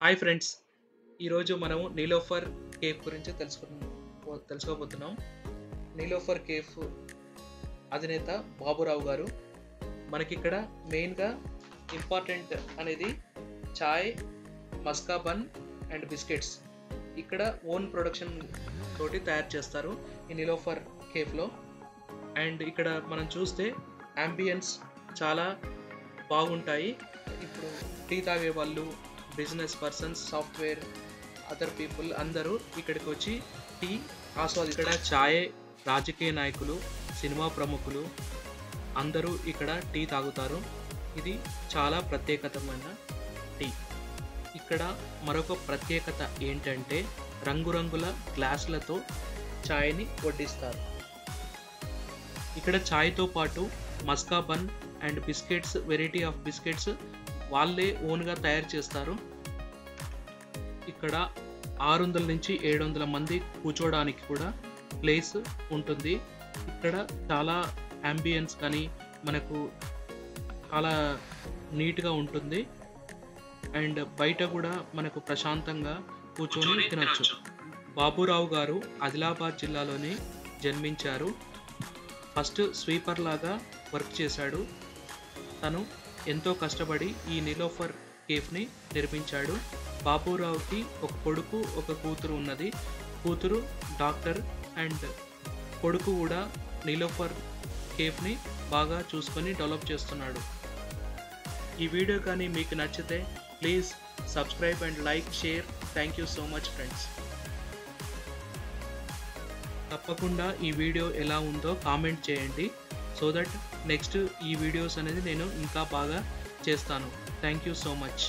Hi friends, ఈరోజు మనము Niloufer cafe గురించి తెలుసుకోబోతున్నాం. నీలోఫర్ కేఫ్ అధినేత బాబురావు గారు. మనకిక్కడ మెయిన్గా ఇంపార్టెంట్ అనేది చాయ్, మస్కా బన్ అండ్ బిస్కెట్స్. ఇక్కడ ఓన్ ప్రొడక్షన్ తోటి తయారు చేస్తారు ఈ నీలోఫర్ కేఫ్లో. అండ్ ఇక్కడ మనం చూస్తే అంబియన్స్ చాలా బాగుంటాయి. ఇప్పుడు టీ తాగే వాళ్ళు, business persons, software, other people అందరూ ఇక్కడికి వచ్చి టీ ఇక్కడ ఛాయ్, రాజకీయ నాయకులు, సినిమా ప్రముఖులు అందరూ ఇక్కడ టీ తాగుతారు. ఇది చాలా ప్రత్యేకతమైన టీ. ఇక్కడ మరొక ప్రత్యేకత ఏంటంటే రంగురంగుల గ్లాసులతో ఛాయ్ని వడ్డిస్తారు. ఇక్కడ ఛాయ్తో పాటు maska bun and biscuits, variety of biscuits వాళ్ళే ఓన్గా తయారు చేస్తారు. ఇక్కడ 600 నుంచి 700 మంది కూర్చోడానికి కూడా ప్లేస్ ఉంటుంది. ఇక్కడ చాలా అంబియన్స్ కానీ మనకు చాలా నీట్గా ఉంటుంది. అండ్ బయట కూడా మనకు ప్రశాంతంగా కూర్చొని తినచ్చు. బాబురావు గారు ఆదిలాబాద్ జిల్లాలోనే జన్మించారు. ఫస్ట్ స్వీపర్ లాగా వర్క్ చేశాడు. తను ఎంతో కష్టపడి ఈ నీలోఫర్ కేఫ్ని నిర్మించాడు. బాబురావుకి ఒక కొడుకు, ఒక కూతురు ఉన్నది. కూతురు డాక్టర్ అండ్ కొడుకు కూడా నీలోఫర్ కేఫ్ని బాగా చూసుకొని డెవలప్ చేస్తున్నాడు. ఈ వీడియో కానీ మీకు నచ్చితే please subscribe and like, share. Thank you so much friends. తప్పకుండా ఈ వీడియో ఎలా ఉందో కామెంట్ చేయండి, సో దట్ నెక్స్ట్ ఈ వీడియోస్ అనేది నేను ఇంకా బాగా చేస్తాను. Thank you so much.